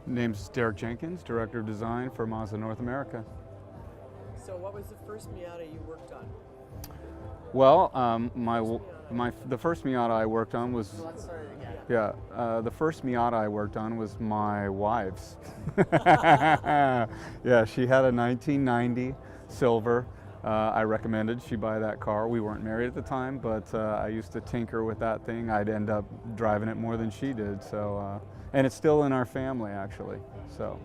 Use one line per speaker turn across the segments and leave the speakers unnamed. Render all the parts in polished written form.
Name's Derek Jenkins, Director of Design for Mazda North America.
So what was the first Miata you worked on?
Well, the first Miata I worked on was
Let's start it again.
the first Miata I worked on was my wife's. Yeah, she had a 1990 silver. I recommended she buy that car. We weren't married at the time, but I used to tinker with that thing. I'd end up driving it more than she did. So, and it's still in our family actually. So.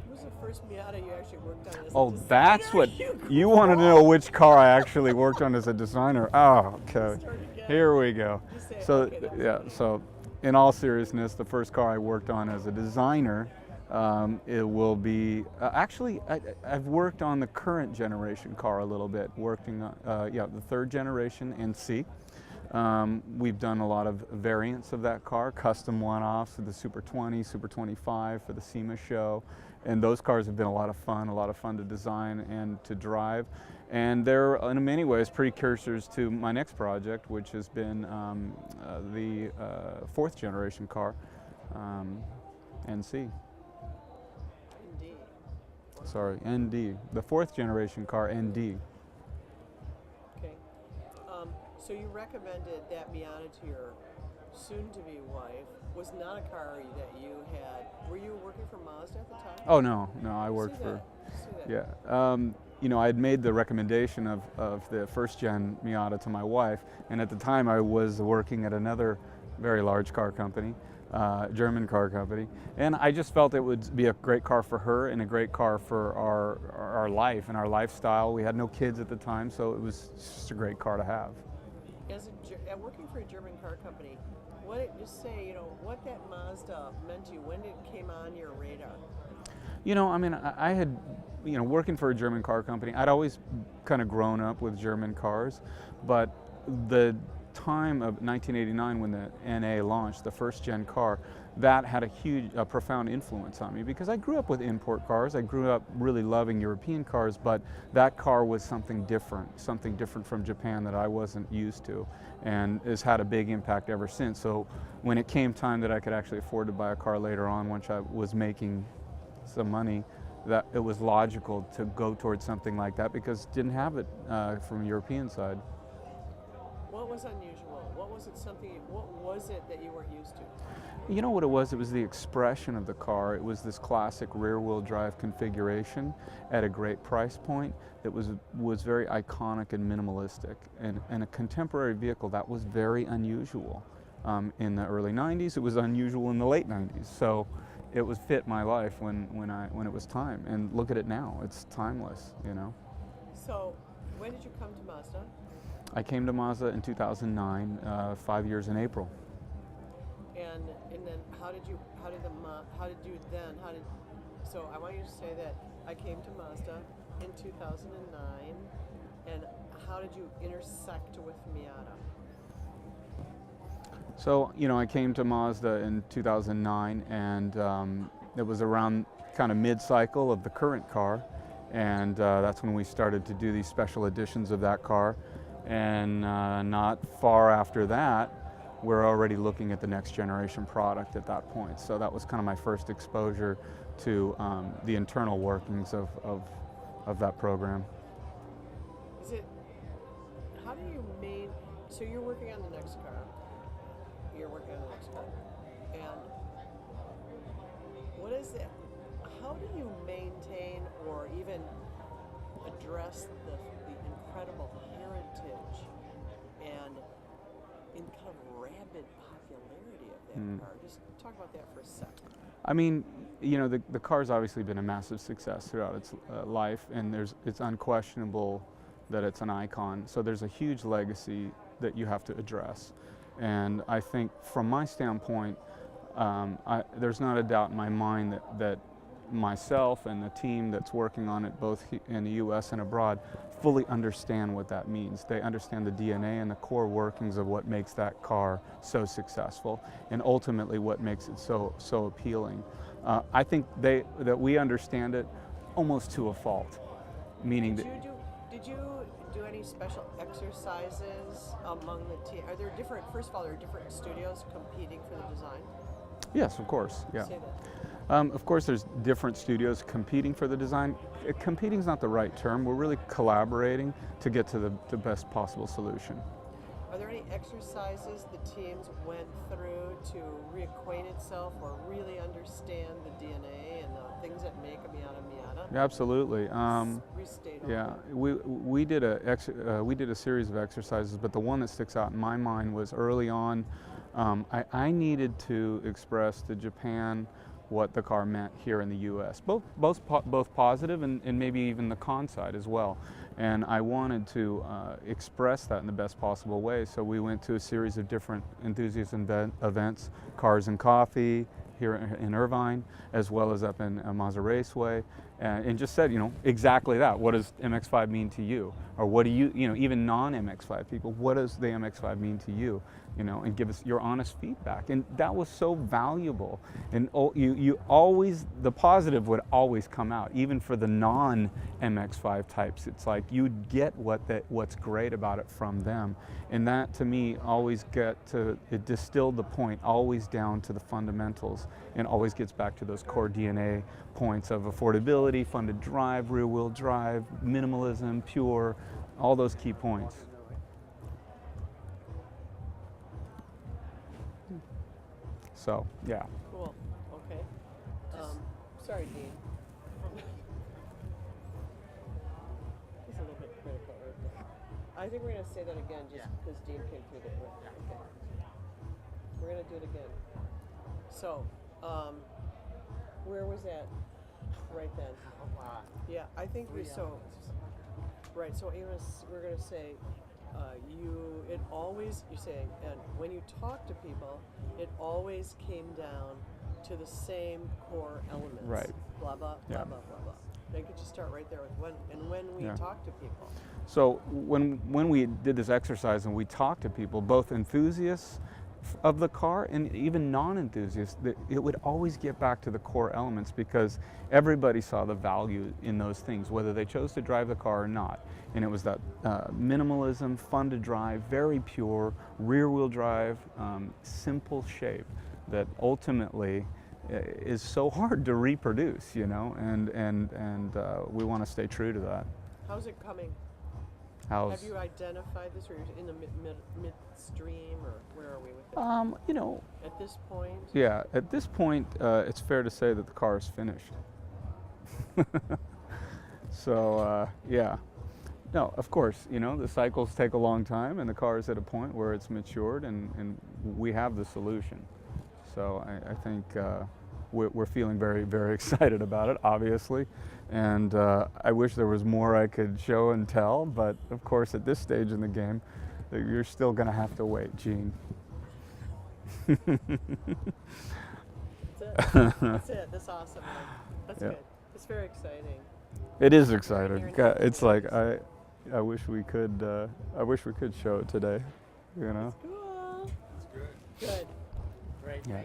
What was the first Miata you actually worked on as a
Oh,
designer?
that's what you wanted to know, which car I actually worked on as a designer. Oh, okay.
Start again.
Here we go.
You say,
So,
okay, that was
yeah,
funny.
so in all seriousness, the first car I worked on as a designer, it will be, actually, I've worked on the current generation car a little bit, working on, the third generation NC. We've done a lot of variants of that car, custom one-offs, the Super 20, Super 25 for the SEMA show. And those cars have been a lot of fun to design and to drive. And they're, in many ways, precursors to my next project, which has been the fourth generation car, NC.
Indeed.
Sorry, ND. The fourth generation car, ND.
Okay. So you recommended that Miata to your soon-to-be wife. Was not a car that you had. Were you working for Mazda at the time?
Oh, no, I worked
See
for,
that.
yeah. You know, I had made the recommendation of the first gen Miata to my wife, and at the time I was working at another very large car company, German car company, and I just felt it would be a great car for her and a great car for our life and our lifestyle. We had no kids at the time, so it was just a great car to have.
Working for a German car company, just say, what that Mazda meant to you, when it came on your radar?
You know, I mean, I had, working for a German car company, I'd always kind of grown up with German cars, but the time of 1989 when the NA launched, the first gen car, that had a profound influence on me because I grew up with import cars. I grew up really loving European cars, but that car was something different from Japan that I wasn't used to, and has had a big impact ever since. So when it came time that I could actually afford to buy a car later on, once I was making some money, that it was logical to go towards something like that because it didn't have it from the European side.
What was unusual? What was it that you weren't used to?
You know what it was? It was the expression of the car. It was this classic rear-wheel drive configuration at a great price point that was very iconic and minimalistic. And a contemporary vehicle that was very unusual. In the early 90s, it was unusual in the late 90s. So it was fit my life when it was time. And look at it now, it's timeless,
So when did you come to Mazda?
I came to Mazda in 2009, 5 years in April.
And then so I want you to say that I came to Mazda in 2009, and how did you intersect with Miata?
So, I came to Mazda in 2009, and it was around kind of mid-cycle of the current car, and that's when we started to do these special editions of that car. And not far after that, we're already looking at the next generation product at that point. So that was kind of my first exposure to the internal workings of that program.
So you're working on the next car. And what is it? How do you maintain or even address the incredible heritage and in kind of rabid popularity of that car? Just talk about that for a second.
I mean, the car's obviously been a massive success throughout its life, and it's unquestionable that it's an icon. So there's a huge legacy that you have to address. And I think from my standpoint, there's not a doubt in my mind that myself and the team that's working on it both in the U.S. and abroad fully understand what that means. They understand the DNA and the core workings of what makes that car so successful and ultimately what makes it so appealing. I think that we understand it almost to a fault, meaning that...
Did you do any special exercises among the team? First of all, are there different studios competing for the design?
Yes, of course, yeah.
Say that.
Of course, there's different studios competing for the design. Competing is not the right term. We're really collaborating to get to the best possible solution.
Are there any exercises the teams went through to reacquaint itself or really understand the DNA and the things that make a Miata Miata?
Absolutely.
Restate
Yeah,
over.
we did a series of exercises, but the one that sticks out in my mind was early on. I needed to express to Japan what the car meant here in the U.S. Both positive and maybe even the con side as well. And I wanted to express that in the best possible way. So we went to a series of different enthusiast events, Cars and Coffee here in Irvine, as well as up in Mazda Raceway, and just said, exactly that. What does MX-5 mean to you? Or what do you, even non-MX-5 people, what does the MX-5 mean to you? And give us your honest feedback. And that was so valuable. And you always, the positive would always come out, even for the non-MX-5 types. It's like you'd get what's great about it from them. And that, to me, it distilled the point always down to the fundamentals and always gets back to those core DNA points of affordability, fun to drive, rear-wheel drive, minimalism, pure, all those key points. So, yeah.
Cool. Okay. Sorry, Dean. He's a little bit critical. I think we're going to say that again just because Dean came through the door. Okay. We're going to do it again. So, where was that right then? Yeah, I think we so. Right. So we're going to say. You say, and when you talk to people, it always came down to the same core elements.
Right.
Blah, blah,
Yeah.
blah, blah, blah, blah. They could just start right there with when we
Yeah.
talk to people.
So when we did this exercise and we talked to people, both enthusiasts of the car and even non-enthusiasts, it would always get back to the core elements because everybody saw the value in those things, whether they chose to drive the car or not. And it was that minimalism, fun to drive, very pure, rear-wheel drive, simple shape that ultimately is so hard to reproduce, and we want to stay true to that.
How's it coming? Have you identified this, or you're in the midstream, or where are we with it? At this point?
Yeah, at this point, it's fair to say that the car is finished. So, yeah. No, of course, the cycles take a long time, and the car is at a point where it's matured, and we have the solution. So I think we're feeling very, very excited about it, obviously. And I wish there was more I could show and tell, but of course at this stage in the game, you're still going to have to wait, Gene.
That's it. That's it. That's awesome. That's good. It's very exciting.
It is exciting. It's like I wish we could show it today.
That's cool. That's good. Good. Great.
Yeah.